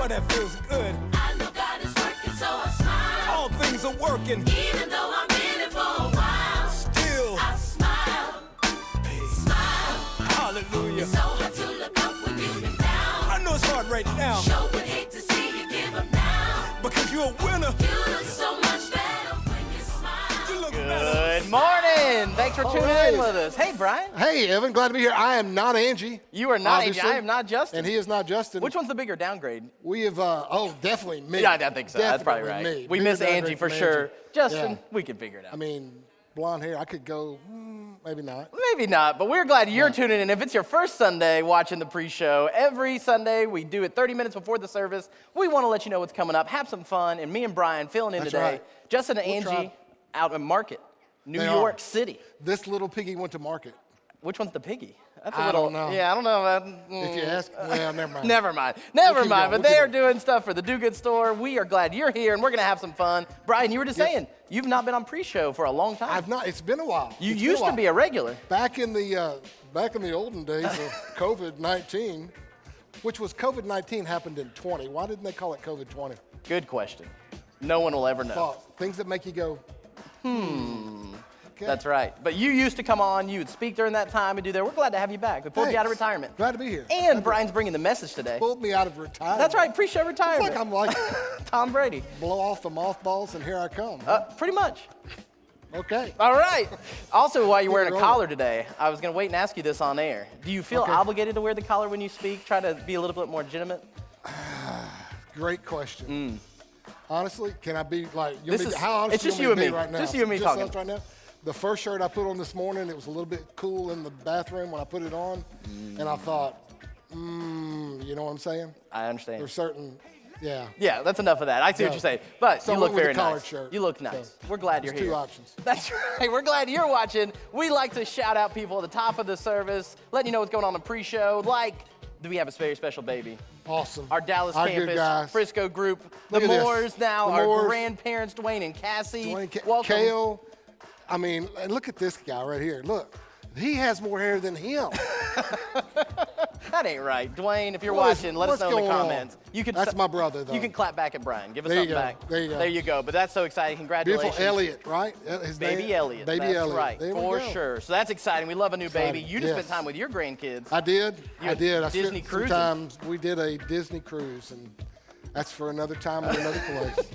Boy, that feels good. I know God is working, so I smile. All things are working. Even though I'm in it for a while, Still, I smile, smile. hallelujah. It's so hard to look up when you've been down. I know it's hard right now Sure would hate to see you give up now. because you're a winner. You look so much better when you smile. You look better. Good morning. Thanks for tuning in with us. Hey, Brian. Hey, Evan, glad to be here. I am not Angie. You are not Angie. obviously, I am not Justin. And he is not Justin. Which one's the bigger downgrade? We have, definitely me. Yeah, I think so. That's probably Definitely right. me. We Bigger miss Angie downgrade for from sure. Angie. Justin, Yeah. we can figure it out. I mean, blonde hair, I could go, maybe not. Maybe not, but we're glad you're tuning in. If it's your first Sunday watching the pre-show, every Sunday we do it 30 minutes before the service. We want to let you know what's coming up, have some fun, and me and Brian filling in That's today. right. Justin and We'll Angie try. out in Market, New They York are. City. This little piggy went to market. Which one's the piggy? That's I don't know. Yeah, I don't know. If you ask, well, never mind. Never mind. Never keep mind. going. But We'll they keep are going. doing stuff for the Do Good store. We are glad you're here, and we're going to have some fun. Brian, you were just saying, you've not been on pre-show for a long time. I've not, it's been a while. You It's been used to be a regular. Back in the olden days of COVID-19, which was COVID-19 happened in 20. Why didn't they call it COVID-20? Good question. No one will ever know. Thought, things that make you go, Okay. That's right. But you used to come on, you would speak during that time and do that. We're glad to have you back. We pulled you out of Thanks. retirement. Glad to be here. And Brian's bringing the message today. Pulled me out of retirement. That's right, pre-show It's retirement. like I'm like, Tom Brady. blow off the mothballs and here I come. Pretty much. Okay. All right. Also, while you're Keep wearing it a rolling. collar today, I was going to wait and ask you this on air. Do you feel Okay. obligated to wear the collar when you speak? Try to be a little bit more legitimate? Great question. Honestly, can I be like, This is- how honest it's just you you want me and to me. be right now? Just you and me Just talking. us right now? The first shirt I put on this morning, it was a little bit cool in the bathroom when I put it on, and I thought, you know what I'm saying? I understand. There's certain, yeah. Yeah, that's enough of that. I see what No. you're saying. But So you I look went with very a collared nice. shirt. You look nice. So We're glad you're there's here. two options. That's right. We're glad you're watching. We like to shout out people at the top of the service, letting you know what's going on in the pre-show. Like, do we have a very special baby? Awesome. Our Dallas Our good campus, guys. Frisco group, Look the at this. Moores now, The our Moores. grandparents, Dwayne and Cassie. Dwayne, Welcome. Kale, I mean, and look at this guy right here. Look, he has more hair than him. That ain't right. Dwayne, if you're What is- watching, let us what's know in the going on? comments. You can That's my brother, though. You can clap back at Brian. Give us There you something go. back. There you go. There you go. But that's so exciting. Congratulations. Beautiful Elliot, right? His Baby name? Elliot. Baby that's Elliot. right. There we For go. sure. So that's exciting. We love a new baby. Exciting. You just Yes. spent time with your grandkids. I did. You I did. I Disney spent cruising. some time. We did a Disney cruise, and that's for another time and another place.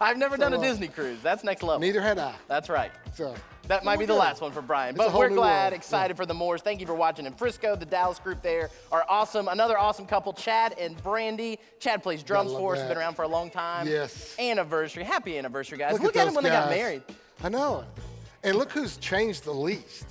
I've never done a So, Disney cruise. That's next level. Neither had I. That's right. So That might be the good. last one for Brian. It's a But whole we're new glad, world. excited for the Moores. Thank you for watching in Frisco. The Dallas group there are awesome. Another awesome couple, Chad and Brandy. Chad plays drums love for us. that. Been around for a long time. Yes. Anniversary. Happy anniversary, guys. Look Look at at those them when they got guys. married. I know. And look who's changed the least.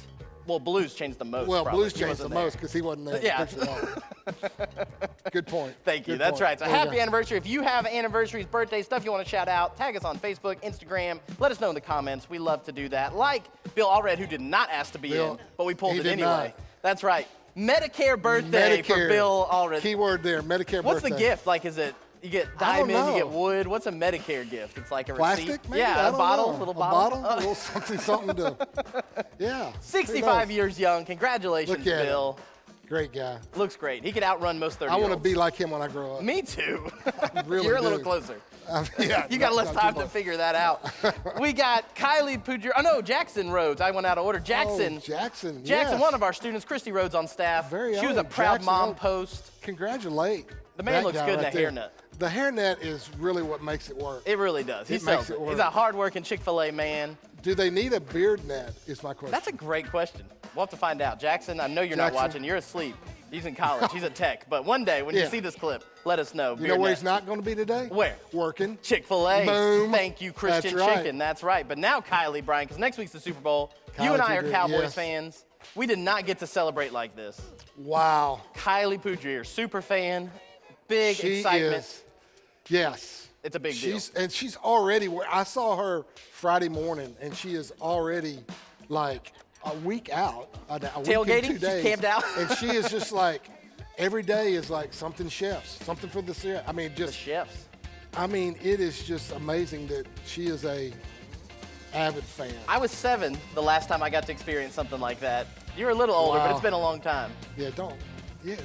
Well, Blues changed the most. Well, probably. Blues He changed the wasn't there. most because he wasn't there. Yeah. Picture that. Good point. Thank you. Good That's point. right. So There you happy go. anniversary. If you have anniversaries, birthdays, stuff you want to shout out, tag us on Facebook, Instagram. Let us know in the comments. We love to do that. Like Bill Allred, who did not ask to be Bill, in, but we pulled he it did anyway. not. That's right. Medicare birthday for Medicare. Bill Allred. Keyword there, Medicare What's birthday. the gift? Like, is it you get I don't diamond, you get know. wood? What's a Medicare gift? It's like a Plastic, receipt. maybe? Yeah, I a don't bottle, know. little A bottle. a little something to, yeah. who 65 knows? years young. Congratulations, Look at Bill. him. Great guy. Looks great. He could outrun most 30 I want to be like him when I grow up. Me too. really You're a little do. closer. Yeah, You got not- less not too time to much. figure that out. We got Kylie Poojer. Oh, no, Jackson Rhodes. I went out of order. Jackson. Oh, Jackson. Jackson, yes. one of our students, Christy Rhodes on staff. Very she was a own proud Jackson mom Rhodes. post. Congratulate. The man that looks guy good in right a there. hairnet. The hairnet is really what makes it work. It really does. He It sells makes it it. work. He's a hard-working Chick-fil-A man. Do they need a beard net is my question. That's a great question. We'll have to find out. Jackson, I know you're not Jackson. watching. You're asleep. He's in college. He's at Tech. But one day, when you Yeah. see this clip, let us know. You know where he's not going to be today? Where? Working. Chick-fil-A. Boom. Thank you, Christian That's right. Chicken. That's right. But now, Kylie, Brian, because next week's the Super Bowl. You Kylie and I are Poojer, Cowboys yes. fans. We did not get to celebrate like this. Wow. Kylie Poojer, super fan, big She excitement. is. Yes. It's a big deal. She's already, I saw her Friday morning, and she is already like a week out. A week and Tailgating? 2 She's days. camped out? And she is just like, every day is like something chefs, something for the chef. I mean, The just, chefs. I mean, it is just amazing that she is a avid fan. I was 7 the last time I got to experience something like that. You're a little older, but Wow. it's been a long time. Yeah,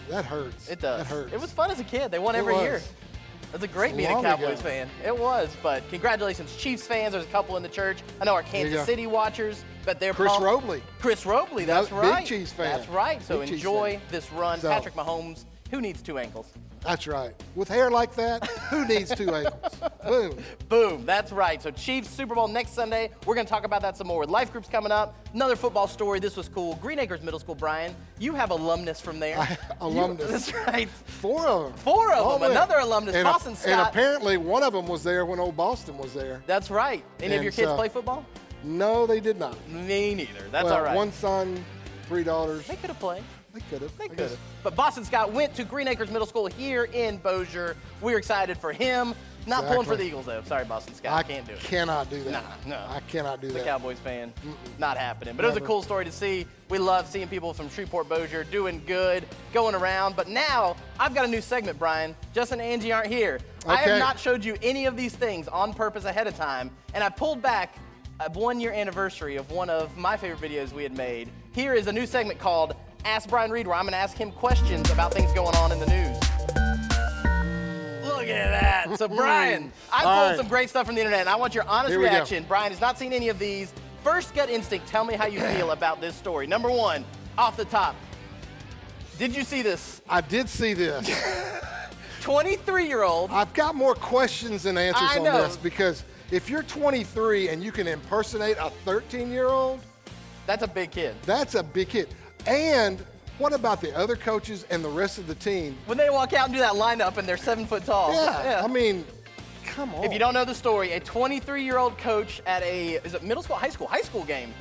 that hurts. It does. That hurts. It was fun as a kid. They won It every was. year. It's a great It's being a long Cowboys ago. fan. It was, but congratulations, Chiefs fans. There's a couple in the church. I know our you Kansas go. City watchers, but they're Chris pumped. Robley. Chris Robley, that's Big right. Chiefs fan. That's right. So Big Chiefs enjoy fan. this run. So- Patrick Mahomes, who needs 2 ankles? That's right. With hair like that, who needs 2 ankles? Boom. Boom, that's right. So Chiefs, Super Bowl next Sunday. We're going to talk about that some more with life groups coming up. Another football story. This was cool. Green Acres Middle School, Brian. You have alumnus from there. Alumnus. That's right. 4 of them. 4 of Oh, them. man. Another alumnus, And, Boston and Scott. apparently one of them was there when old Boston was there. That's right. Any of And your kids so- play football? No, they did not. Me neither. That's Well, all right. One son, 3 daughters. They could have played. They could have. They could have. But Boston Scott went to Green Acres Middle School here in Bossier. We're excited for him. Not pulling for Exactly. the Eagles, though. Sorry, Boston Scott. I can't do it. Cannot do that. No. I cannot do The that. Cowboys fan, not happening. But it was a Never. cool story to see. We love seeing people from Shreveport, Bossier doing good, going around. But now I've got a new segment, Brian. Justin and Angie aren't here. I have Okay. not showed you any of these things on purpose ahead of time, and I pulled back a 1-year anniversary of one of my favorite videos we had made. Here is a new segment called Ask Brian Reed, where I'm going to ask him questions about things going on in the news. Look at that. So, Brian, I All pulled right. some great stuff from the internet, and I want your honest Here we go. reaction. Brian has not seen any of these. First gut instinct, tell me how you feel about this story. Number 1, off the top. Did you see this? I did see this. 23-year-old. I've got more questions than answers I on know. this because if you're 23 and you can impersonate a 13-year-old, That's a big kid. that's a big hit. And what about the other coaches and the rest of the team? When they walk out and do that lineup and they're 7 foot tall. Yeah, I mean, come on. If you don't know the story, a 23-year-old coach at is it middle school, high school game,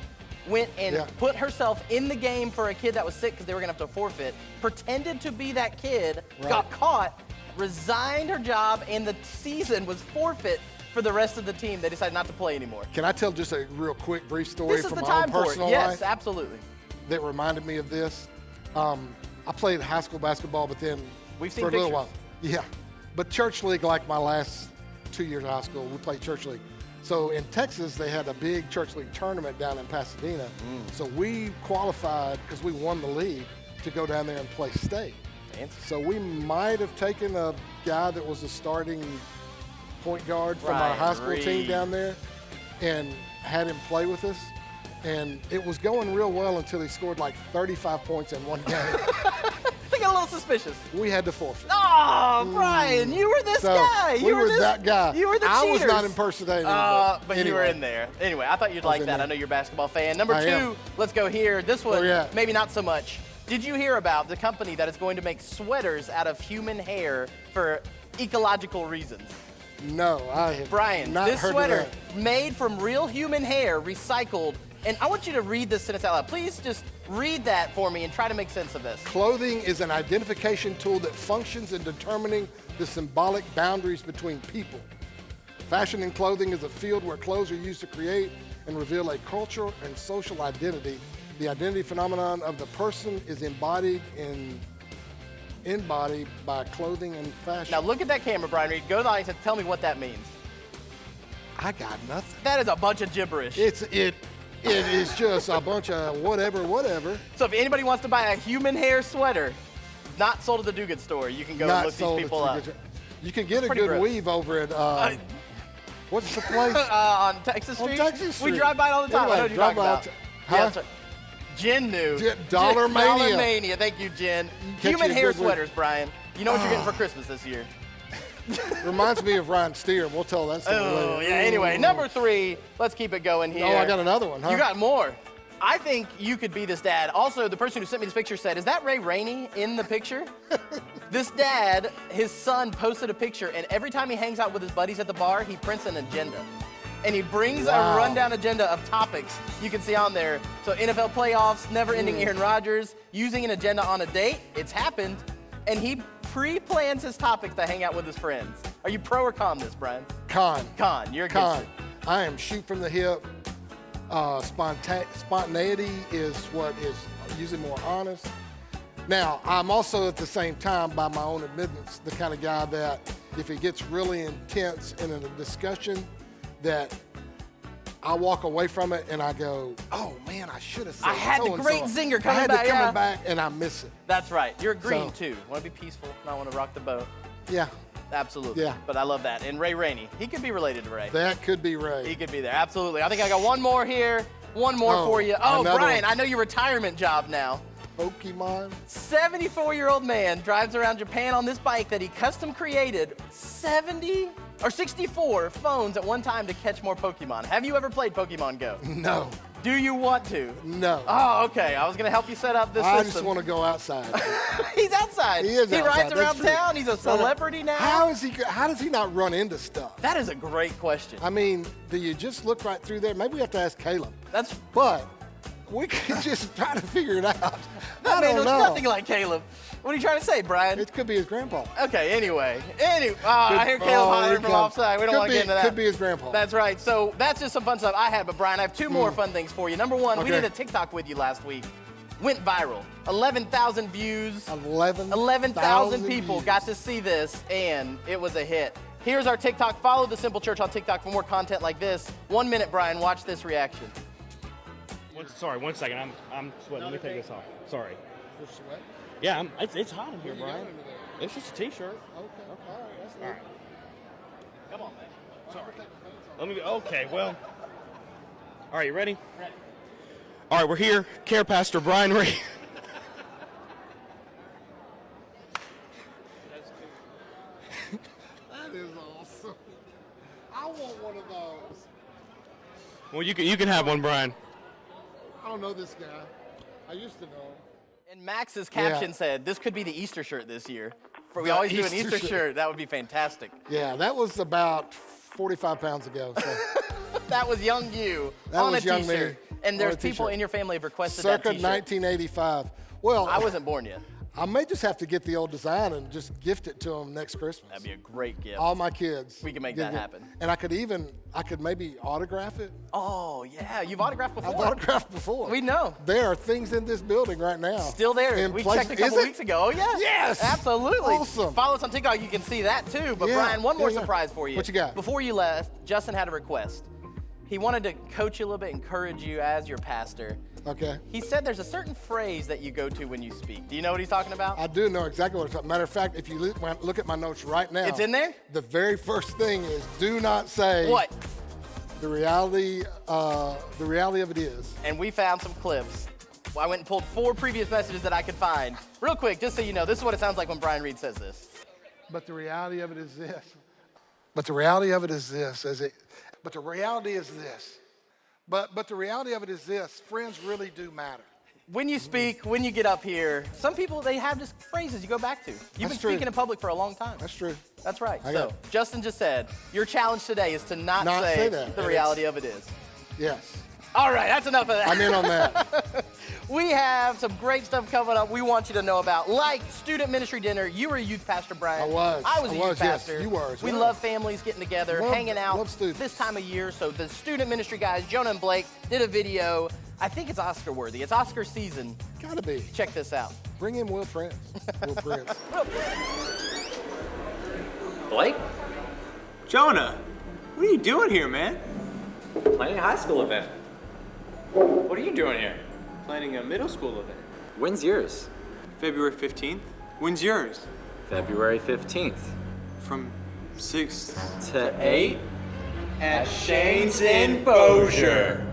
went and Yeah. put herself in the game for a kid that was sick because they were gonna have to forfeit, pretended to be that kid, Right. got caught, resigned her job, and the season was forfeit for the rest of the team. They decided not to play anymore. Can I tell just a real quick, brief story This is from the my own time for it. personal Yes, life absolutely. that reminded me of this? I played high school basketball, but then We've seen for a little pictures. while. Yeah, but church league, like my last 2 years of high school, we played church league. So in Texas, they had a big church league tournament down in Pasadena. So we qualified because we won the league to go down there and play state. Fancy. So we might have taken a guy that was a starting point guard from our Ryan high school team Reed. down there and had him play with us. And it was going real well until he scored like 35 points in one game. They got a little suspicious. We had to forfeit. Oh, Brian, you were this So guy. we were that guy. You were the I was cheaters. not impersonating him. But you were anyway. in there. Anyway, I thought you'd I was like in that. there. I know you're a basketball fan. Number I 2, am. let's go here. This one, Where you at? maybe not so much. Did you hear about the company that is going to make sweaters out of human hair for ecological reasons? No, I have Brian, not this heard sweater of that. made from real human hair, recycled. And I want you to read this sentence out loud. Please just read that for me and try to make sense of this. Clothing is an identification tool that functions in determining the symbolic boundaries between people. Fashion and clothing is a field where clothes are used to create and reveal a cultural and social identity. The identity phenomenon of the person is embodied by clothing and fashion. Now look at that camera, Brian Reed. Go to the audience and tell me what that means. I got nothing. That is a bunch of gibberish. It is just a bunch of whatever. So if anybody wants to buy a human hair sweater, not sold at the Do Good store, you can go Not look these sold at people the up. good- You can get a Pretty good gross. weave over at what's the place? On Texas On Street? Texas We Street. drive by it all the time. I Anyway, know what you're drive talking by about. it. Yeah, Huh? that's right. Jen knew. Dollar Mania. Dollar Mania. Thank you, Jen. Catch Human you a hair good one. sweaters, Brian. You know what you're getting for Christmas this year. Reminds me of Ryan Steer. We'll tell that story Oh, later. yeah. Anyway, number 3. Let's keep it going here. Oh, I got another one, huh? You got more. I think you could be this dad. Also, the person who sent me this picture said, is that Ray Rainey in the picture? This dad, his son posted a picture, and every time he hangs out with his buddies at the bar, he prints an agenda. And he brings Wow. a rundown agenda of topics you can see on there. So NFL playoffs, never-ending Aaron Rodgers, using an agenda on a date, it's happened. And he pre-plans his topics to hang out with his friends. Are you pro or con this, Brian? Con. Con, you're against Con. it. I am shoot from the hip. Spontaneity is what is usually more honest. Now, I'm also at the same time, by my own admittance, the kind of guy that if it gets really intense in a discussion, that I walk away from it and I go, oh man, I should have said I had the so-and-so. great zinger I coming had back, it coming yeah. back and I miss it. That's right. You're green So- too. Want to be peaceful, not want to rock the boat. Yeah. Absolutely. Yeah. But I love that. And Ray Rainey, he could be related to Ray. That could be Ray. He could be there. Absolutely. I think I got one more here. One more Oh, for you. Oh, another Brian, one. I know your retirement job now. Pokemon. 74-year-old man drives around Japan on this bike that he custom created 64 phones at one time to catch more Pokemon. Have you ever played Pokemon Go? No. Do you want to? No. Oh, okay. I was going to help you set up this I system. just want to go outside. He's outside. He is He outside, rides around that's true. town. He's a celebrity now. How does he not run into stuff? That is a great question. I mean, do you just look right through there? Maybe we have to ask Caleb. That's But we can just try to figure it out. that I man don't looks know. nothing like Caleb. What are you trying to say, Brian? It could be his grandpa. Okay, anyway. I hear Caleb hollering from offside. We don't want to get into that. Could be his grandpa. That's right. So that's just some fun stuff I had. But Brian, I have two more fun things for you. Number one, we Okay. did a TikTok with you last week. Went viral. 11,000 views. 11,000 people views. got to see this, and it was a hit. Here's our TikTok. Follow the Simple Church on TikTok for more content like this. 1 minute, Brian. Watch this reaction. Sorry, 1 second. I'm sweating. Let me take this off. Sorry. For sweat? Yeah, it's hot in here, What you Brian. got under there? It's just a t-shirt. Okay. All right. That's All right. Come on, man. Sorry. Let me. Okay. Well. All right. You ready? Ready. All right. We're here. Care Pastor Brian Ray. That is awesome. I want one of those. Well, you can have one, Brian. I don't know this guy. I used to know him. And Max's caption Yeah. said, this could be the Easter shirt this year. We The always do an Easter Easter shirt. shirt. That would be fantastic. Yeah, that was about 45 pounds ago. So. That was young you That on was a young me t-shirt. And on there's a people t-shirt. in your family have requested that Circa t-shirt. 1985. Well, I wasn't born yet. I may just have to get the old design and just gift it to them next Christmas. That'd be a great gift. All my kids. We can make that happen. And I could maybe autograph it. Oh, yeah. You've autographed before. I've autographed before. We know. There are things in this building right now. Still there. In We places- checked a couple Is it? weeks ago. Oh, yeah. Yes. Absolutely. Awesome. Follow us on TikTok. You can see that too. But Yeah. Brian, one more Yeah. surprise for you. What you got? Before you left, Justin had a request. He wanted to coach you a little bit, encourage you as your pastor. Okay. He said there's a certain phrase that you go to when you speak. Do you know what he's talking about? I do know exactly what it's talking. Matter of fact, if you look at my notes right now, It's in there? The very first thing is do not say What? the reality of it is. And we found some clips. I went and pulled 4 previous messages that I could find. Real quick, just so you know, this is what it sounds like when Brian Reed says this. But the reality of it is this. But the reality of it is this. But the reality is this. But the reality of it is this. Friends really do matter. When you speak, when you get up here, some people, they have just phrases you go back to. You've been That's true. speaking in public for a long time. That's true. That's right. I So got it. Justin just said, your challenge today is to not Not say that. the And reality of it is. Yes. All right, that's enough of that. I'm in on that. We have some great stuff coming up we want you to know about, like student ministry dinner. You were a youth pastor, Brian. I was. I was a I youth was, yes. pastor. You were as We well. love families getting together, Love- hanging out love students. this time of year. So the student ministry guys, Jonah and Blake, did a video. I think it's Oscar worthy. It's Oscar season. Gotta be. Check this out. Bring in Will Prince. Will Prince. Blake? Jonah, what are you doing here, man? Planning a high school event. What are you doing here? Planning a middle school event. When's yours? February 15th. When's yours? February 15th. From 6 To 8? at Shane's in Bossier.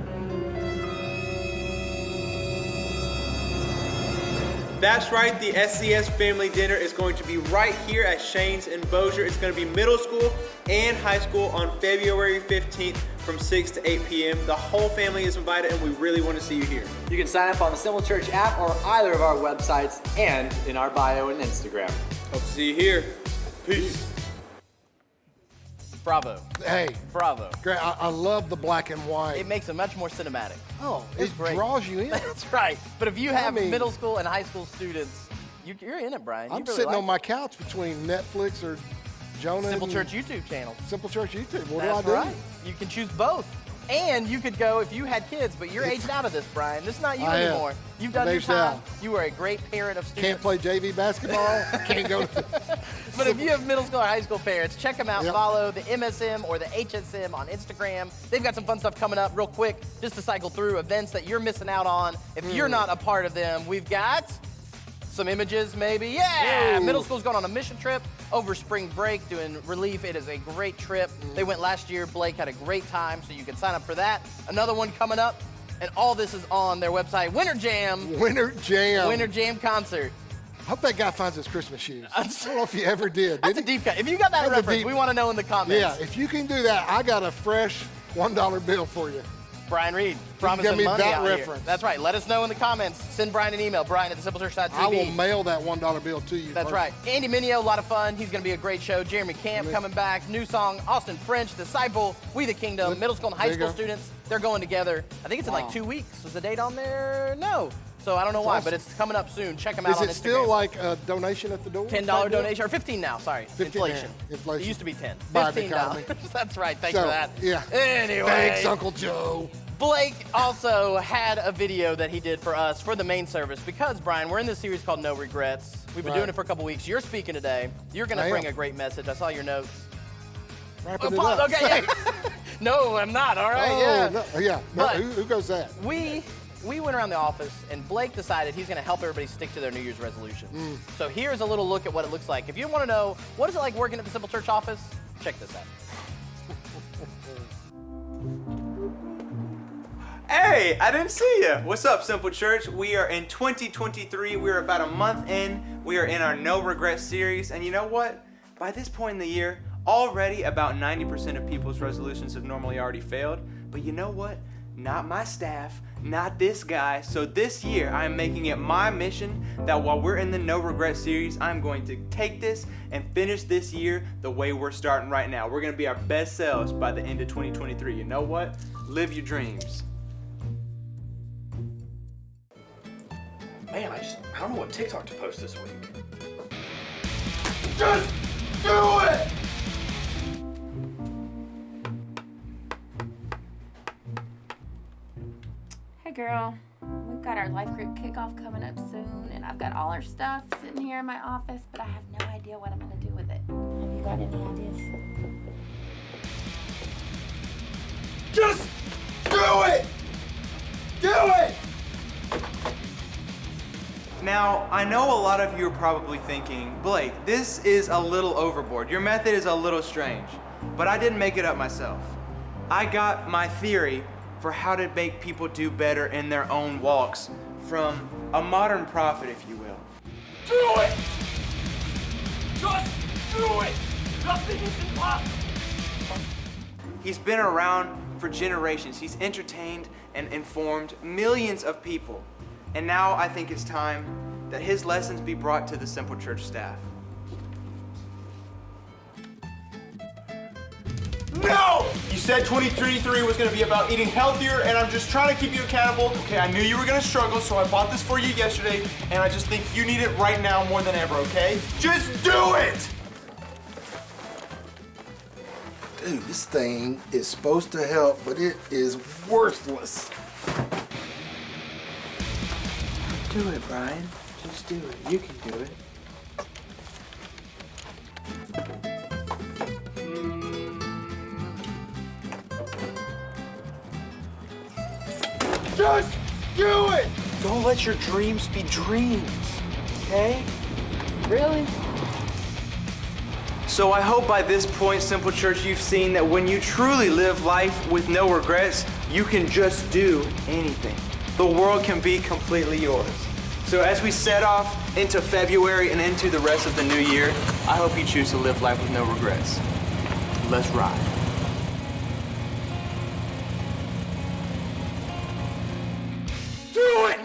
That's right, the SCS Family Dinner is going to be right here at Shane's in Bossier. It's going to be middle school and high school on February 15th from 6 to 8 p.m. The whole family is invited and we really want to see you here. You can sign up on the Simple Church app or either of our websites and in our bio and Instagram. Hope to see you here. Peace. Bravo. Hey, Bravo. great. I love the black and white. It makes it much more cinematic. Oh, It's it great. draws you in. That's right. But if you have mean- middle school and high school students, you're in it, Brian. You I'm really sitting like on my couch between Netflix or Jonah Simple and Church YouTube channel. Simple Church YouTube. What That's do I do? right. You can choose both. And you could go if you had kids, but you're aged out of this, Brian. This is not you I am. anymore. You've done I'm your aged time. out. You are a great parent of students. Can't play JV basketball. Can't go to. But if you have middle school or high school parents, check them out. Yep. Follow the MSM or the HSM on Instagram. They've got some fun stuff coming up real quick, just to cycle through events that you're missing out on. If you're not a part of them, we've got Some images, maybe. Yeah! Ooh. Middle school's going on a mission trip over spring break doing relief. It is a great trip. They went last year. Blake had a great time, so you can sign up for that. Another one coming up, and all this is on their website. Winter Jam. Winter Jam. Winter Jam concert. I hope that guy finds his Christmas shoes. I don't know if he ever did. That's a Did he? deep cut. If you got that That's a reference, deep- we want to know in the comments. Yeah, if you can do that, I got a fresh $1 bill for you. Brian Reed, promising give me money that out here. reference. That's right. Let us know in the comments. Send Brian an email, brian@thesimplesearch.tv. I will mail that $1 bill to you. That's right. Andy Mineo, a lot of fun. He's going to be a great show. Jeremy Camp coming back. New song, Austin French, Disciple, We the Kingdom. Middle school and high There you school go. students, they're going together. I think it's in like 2 weeks. Was the date on there? No. So I don't know why, awesome. but it's coming up soon. Check them out Is on it Instagram. still like a donation at the door? $10 type deal? donation, or 15 now, sorry. 15 Inflation. now. Inflation. It used to be 10. By the $15. economy. That's right, thanks So, for that. yeah. Anyway. Thanks, Uncle Joe. Blake also had a video that he did for us for the main service because, Brian, we're in this series called No Regrets. We've been Right. doing it for a couple weeks. You're speaking today. You're going to I bring am. a great message. I saw your notes. Wrapping Oh, it up. okay, yeah. No, I'm not. All right, Oh, yeah. no, yeah. No, But- who goes that? We went around the office, and Blake decided he's going to help everybody stick to their New Year's resolutions. So here's a little look at what it looks like. If you want to know what is it like working at the Simple Church office, check this out. Hey, I didn't see you. What's up, Simple Church? We are in 2023. We're about a month in. We are in our No Regret series. And you know what? By this point in the year, already about 90% of people's resolutions have normally already failed. But you know what? Not my staff, not this guy. So this year, I'm making it my mission that while we're in the No Regret series, I'm going to take this and finish this year the way we're starting right now. We're going to be our best selves by the end of 2023. You know what? Live your dreams. Man, I don't know what TikTok to post this week. Just do it! Hey girl, we've got our life group kickoff coming up soon, and I've got all our stuff sitting here in my office, but I have no idea what I'm gonna do with it. Have you got any ideas? Just do it! Do it! Now, I know a lot of you are probably thinking, Blake, this is a little overboard. Your method is a little strange. But I didn't make it up myself. I got my theory for how to make people do better in their own walks from a modern prophet, if you will. Do it! Just do it! Nothing is impossible! He's been around for generations. He's entertained and informed millions of people. And now I think it's time that his lessons be brought to the Simple Church staff. No! You said 2023 was gonna be about eating healthier, and I'm just trying to keep you accountable. Okay, I knew you were gonna struggle, so I bought this for you yesterday, and I just think you need it right now more than ever, okay? Just do it! Dude, this thing is supposed to help, but it is worthless. Do it, Brian. Just do it. You can do it. Just do it! Don't let your dreams be dreams, okay? Really? So I hope by this point, Simple Church, you've seen that when you truly live life with no regrets, you can just do anything. The world can be completely yours. So as we set off into February and into the rest of the new year, I hope you choose to live life with no regrets. Let's ride. Do it!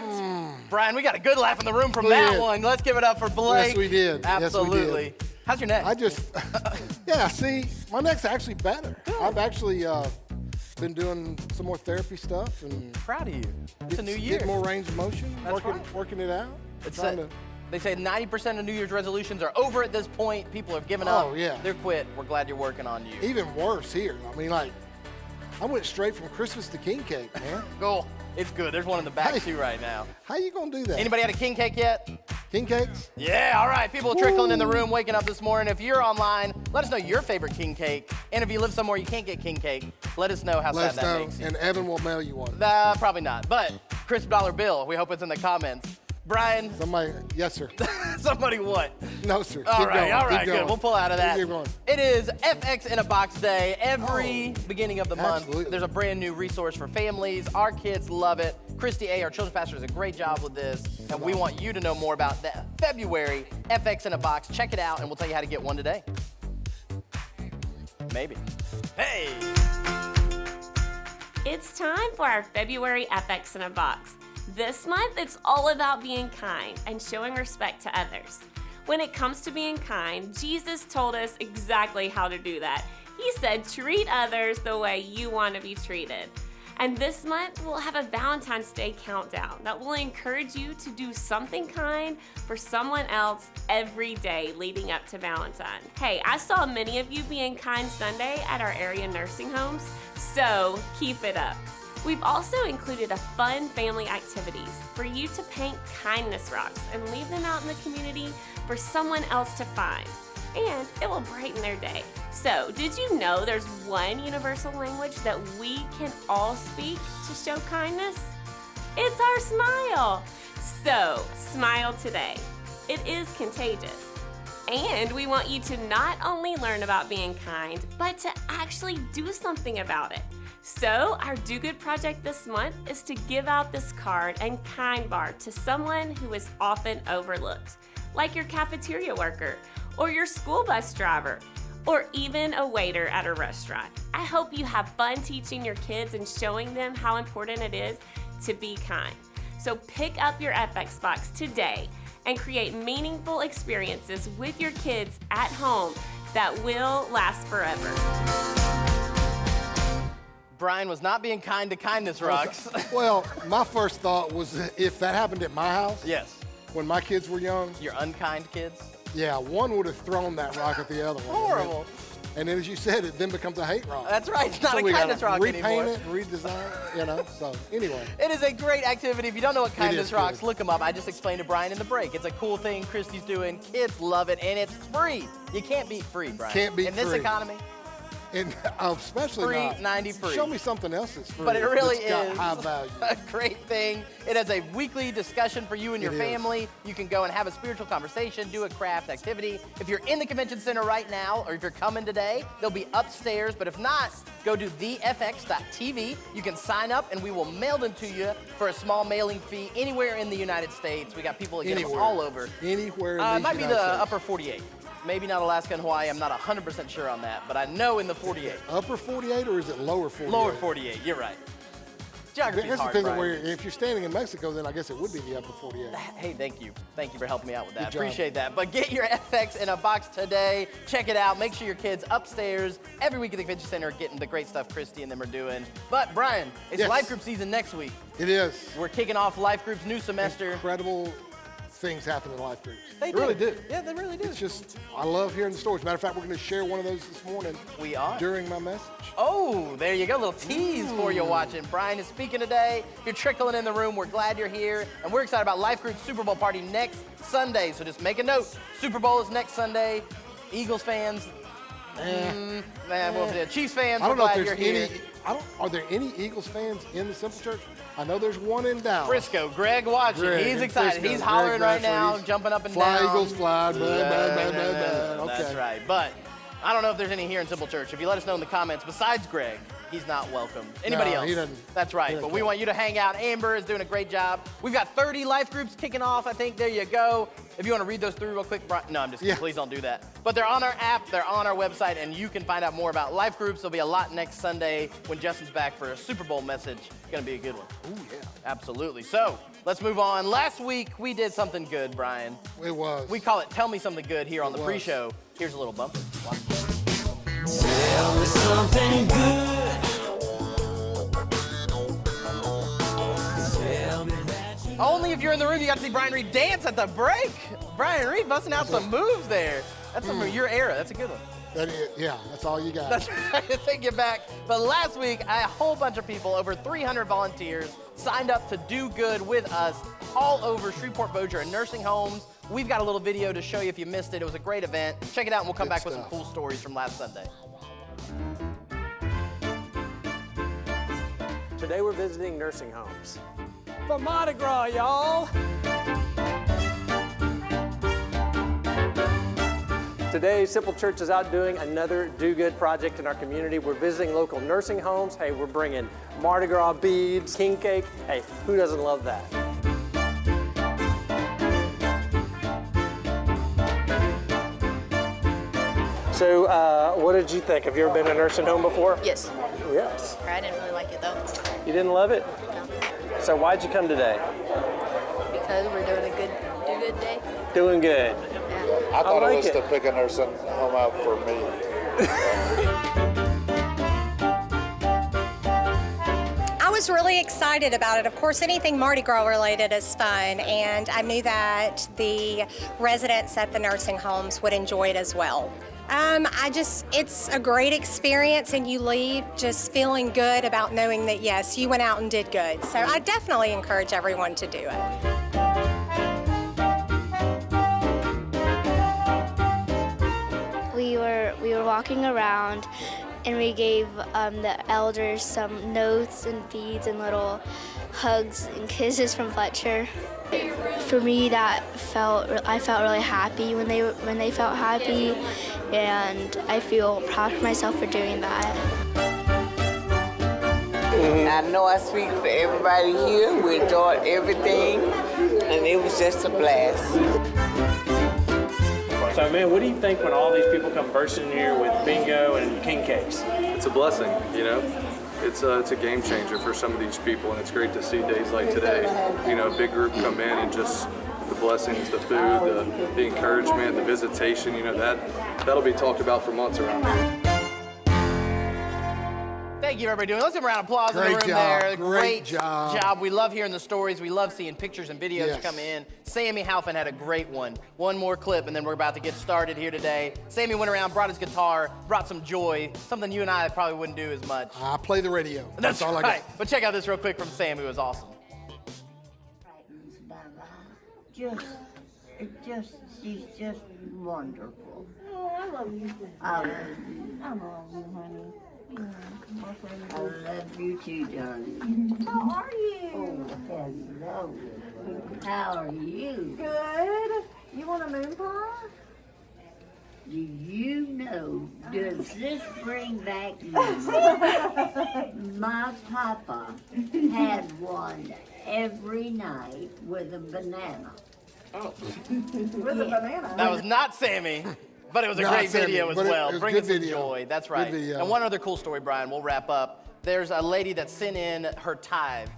Brian, we got a good laugh in the room from We that did. one. Let's give it up for Blake. Yes, we did. Yes, we did. Absolutely. How's your neck? I just, yeah, see, my neck's actually better. I've actually been doing some more therapy stuff and Proud of you. It's a new year. getting more range of motion, That's right. working it out. It's trying to, They say 90% of New Year's resolutions are over at this point. People have given up. Oh, yeah. They're quit. We're glad you're working on you. even worse here. I mean, like, I went straight from Christmas to king cake, man. Cool. It's good. There's one in the back Hey. too right now. How you gonna do that? Anybody had a king cake yet? King cakes? Yeah, all right. People are trickling in the room, waking up this morning. If you're online, let us know your favorite king cake. And if you live somewhere you can't get king cake, let us know how Let us sad that know, makes you. and Evan will mail you one. Probably not. But crisp dollar bill, we hope it's in the comments. Brian, Somebody, yes, sir. somebody what? No, sir. All Keep right, going. good. We'll pull out of that. Keep going. It is FX in a Box Day. Every beginning of the month, absolutely. there's a brand new resource for families. Our kids love it. Christy A., our children's pastor, does a great job with this, and we want you to know more about that. February FX in a Box. Check it out, and we'll tell you how to get one today. Maybe. Hey! It's time for our February FX in a Box. This month, it's all about being kind and showing respect to others. When it comes to being kind, Jesus told us exactly how to do that. He said, treat others the way you want to be treated. And this month, we'll have a Valentine's Day countdown that will encourage you to do something kind for someone else every day leading up to Valentine. Hey, I saw many of you being kind Sunday at our area nursing homes, so keep it up. We've also included a fun family activities for you to paint kindness rocks and leave them out in the community for someone else to find. And it will brighten their day. So, did you know there's one universal language that we can all speak to show kindness? It's our smile. So, smile today. It is contagious. And we want you to not only learn about being kind, but to actually do something about it. So, our Do Good project this month is to give out this card and kind bar to someone who is often overlooked, like your cafeteria worker, or your school bus driver, or even a waiter at a restaurant. I hope you have fun teaching your kids and showing them how important it is to be kind. So pick up your FX box today and create meaningful experiences with your kids at home that will last forever. Brian was not being kind to kindness rocks. Well, my first thought was if that happened at my house, Yes. when my kids were young, Your unkind kids. yeah, one would have thrown that rock at the other one. Horrible. And then, as you said, it then becomes a hate rock. That's right. It's not So a we kindness gotta rock repaint anymore. it and redesign it, you know. So anyway, It is a great activity. If you don't know what kindness is rocks, good. look them up. I just explained to Brian in the break. It's a cool thing Christy's doing. Kids love it, and it's free. You can't beat free, Brian. Can't beat in this free. economy. and especially Free, not 90 free. Show me something else that's free. But it really that's is got high value. a great thing. It has a weekly discussion for you and your It is. family. You can go and have a spiritual conversation, do a craft activity. If you're in the convention center right now, or if you're coming today, they'll be upstairs. But if not, go to thefx.tv. You can sign up, and we will mail them to you for a small mailing fee anywhere in the United States. We got people that get them Anywhere. all over. Anywhere in It the might be United the States. upper 48. Maybe not Alaska and Hawaii. I'm not 100% sure on that, but I know in the 48. Upper 48 or is it lower 48? Lower 48, you're right. Geography's It hard, depends on Brian. where. If you're standing in Mexico, then I guess it would be the upper 48. Hey, thank you. Thank you for helping me out with that. Good job. Appreciate that. But get your FX in a box today. Check it out. Make sure your kids upstairs every week at the convention center are getting the great stuff Christy and them are doing. But Brian, it's Yes. life group season next week. It is. We're kicking off life group's new semester. Incredible things happen in life groups. They really do. Yeah, they really do. It's just, I love hearing the stories. Matter of fact, we're going to share one of those this morning. We are. During my message. Oh, there you go. A little tease for you watching. Brian is speaking today. You're trickling in the room. We're glad you're here. And we're excited about Life Group's Super Bowl party next Sunday. So just make a note. Super Bowl is next Sunday. Eagles fans, Chiefs fans, I don't we're know if glad there's you're here. any. Are there any Eagles fans in the Simple Church? I know there's one in Dallas. Frisco, Greg watching. Greg He's in excited. Frisco. He's hollering Greg right now, Bradford, he's jumping up and fly down. Eagles fly. Blah, blah, blah, blah, blah. Okay. That's right. But I don't know if there's any here in Simple Church. If you let us know in the comments, besides Greg, he's not welcome. Anybody No, else? he doesn't- That's right. he But doesn't we count. want you to hang out. Amber is doing a great job. We've got 30 life groups kicking off, I think. There you go. If you want to read those through real quick, Brian. No, I'm just kidding. Yeah. Please don't do that. But they're on our app, they're on our website, and you can find out more about life groups. There'll be a lot next Sunday when Justin's back for a Super Bowl message. It's going to be a good one. Ooh, yeah. Absolutely. So let's move on. Last week, we did something good, Brian. It was. We call it Tell Me Something Good here on the was. pre-show. Here's a little bumper. Watch. Tell me something good. Tell me that you Only if you're in the room, you got to see Brian Reed dance at the break. Brian Reed busting out some moves there. That's some of your era. That's a good one. That is, yeah, that's all you got. That's right. Take it back. But last week, a whole bunch of people, over 300 volunteers, signed up to do good with us all over Shreveport, Bossier, and nursing homes. We've got a little video to show you if you missed it. It was a great event. Check it out, and we'll come Good back with some stuff. cool stories from last Sunday. Today we're visiting nursing homes. for Mardi Gras, y'all. Today, Simple Church is out doing another do-good project in our community. We're visiting local nursing homes. Hey, we're bringing Mardi Gras beads, king cake. Hey, who doesn't love that? So, what did you think? Have you ever been in a nursing home before? Yes. Yes. I didn't really like it though. You didn't love it? No. So why'd you come today? Because we're doing a good day. Doing good. Yeah. I thought like it was it. to pick a nursing home out for me. I was really excited about it. Of course, anything Mardi Gras related is fun, and I knew that the residents at the nursing homes would enjoy it as well. It's a great experience, and you leave just feeling good about knowing that, yes, you went out and did good. So I definitely encourage everyone to do it. We were walking around, and we gave the elders some notes and beads and little hugs and kisses from Fletcher. For me, I felt really happy when they felt happy, and I feel proud of myself for doing that. I know I speak for everybody here. We enjoyed everything, and it was just a blast. So, man, what do you think when all these people come bursting in here with bingo and king cakes? It's a blessing, you know. It's a game changer for some of these people, and it's great to see days like today. You know, a big group come in and just the blessings, the food, the encouragement, the visitation. You know, that'll be talked about for months around here. Thank you, everybody. Let's give a round of applause in the room there. Great job. We love hearing the stories. We love seeing pictures and videos come in. Sammy Halfin had a great one. One more clip, and then we're about to get started here today. Sammy went around, brought his guitar, brought some joy, something you and I probably wouldn't do as much. I play the radio. That's all right. I got. But check out this real quick from Sammy. It was awesome. She's just wonderful. Oh, I love you. I love you. I love you, honey. I love you too, darling. How are you? Oh, hello. How are you? Good. You want a moon pie? Do you know, does this bring back memories? My papa had one every night with a banana. Oh. With a banana? That was not Sammy, but it was a great video as well. It was Bringing good some video. joy. That's right. Good video. And one other cool story, Brian, we'll wrap up. There's a lady that sent in her tithe.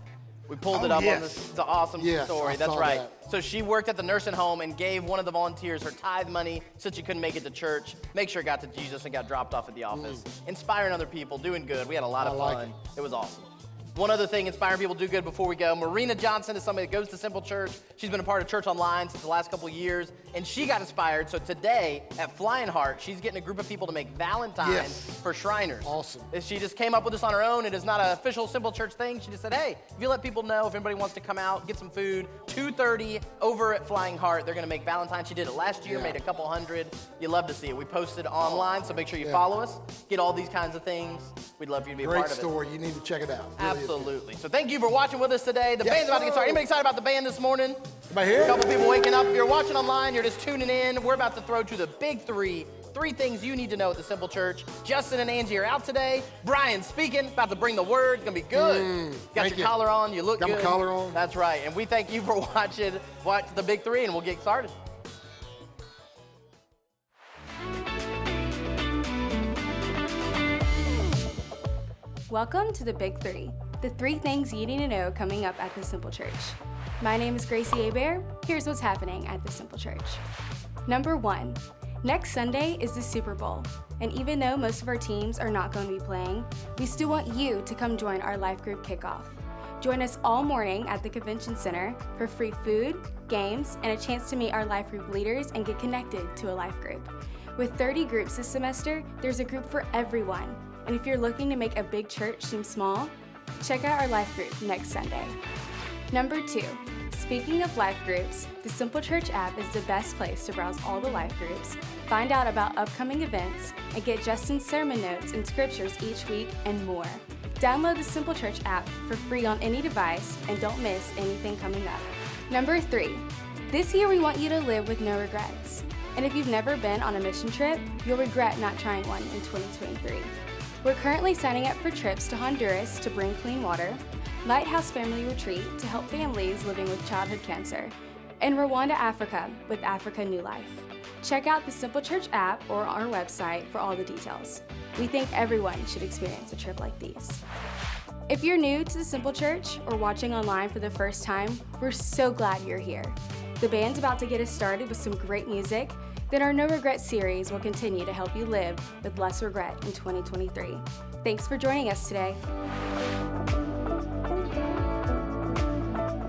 We pulled it up on this. It's an awesome story. That's right. So she worked at the nursing home and gave one of the volunteers her tithe money since she couldn't make it to church. Make sure it got to Jesus and got dropped off at the office. Inspiring other people, doing good. We had a lot of fun. It was awesome. One other thing, inspiring people to do good before we go. Marina Johnson is somebody that goes to Simple Church. She's been a part of Church Online since the last couple of years, and she got inspired. So today at Flying Heart, she's getting a group of people to make Valentines for Shriners. Awesome. She just came up with this on her own. It is not an official Simple Church thing. She just said, hey, if you let people know if anybody wants to come out, get some food, 2:30 over at Flying Heart, they're gonna make Valentines. She did it last year, made a couple hundred. You love to see it. We posted online, so make sure you follow us. Get all these kinds of things. We'd love for you to be a part of it. Great story. You need to check it out. Absolutely. So thank you for watching with us today. The band's about to get started. Anybody excited about the band this morning? Anybody here? A couple people waking up. If you're watching online, you're just tuning in. We're about to throw to the big three. 3 things you need to know at the Simple Church. Justin and Angie are out today. Brian speaking, about to bring the word. It's gonna be good. Got your collar on. You look good. Got my collar on. That's right. And we thank you for watching. Watch the big 3, and we'll get started. Welcome to the Big 3, the 3 things you need to know coming up at the Simple Church. My name is Gracie Hebert. Here's what's happening at the Simple Church. Number 1, next Sunday is the Super Bowl, and even though most of our teams are not going to be playing, we still want you to come join our life group kickoff. Join us all morning at the Convention Center for free food, games, and a chance to meet our life group leaders and get connected to a life group. With 30 groups this semester, there's a group for everyone. And if you're looking to make a big church seem small, check out our life group next Sunday. Number 2, speaking of life groups, the Simple Church app is the best place to browse all the life groups, find out about upcoming events, and get Justin's sermon notes and scriptures each week and more. Download the Simple Church app for free on any device and don't miss anything coming up. Number 3, this year we want you to live with no regrets. And if you've never been on a mission trip, you'll regret not trying one in 2023. We're currently signing up for trips to Honduras to bring clean water, Lighthouse Family Retreat to help families living with childhood cancer, and Rwanda, Africa with Africa New Life. Check out the Simple Church app or our website for all the details. We think everyone should experience a trip like these. If you're new to the Simple Church or watching online for the first time, we're so glad you're here. The band's about to get us started with some great music. Then our No Regret series will continue to help you live with less regret in 2023. Thanks for joining us today.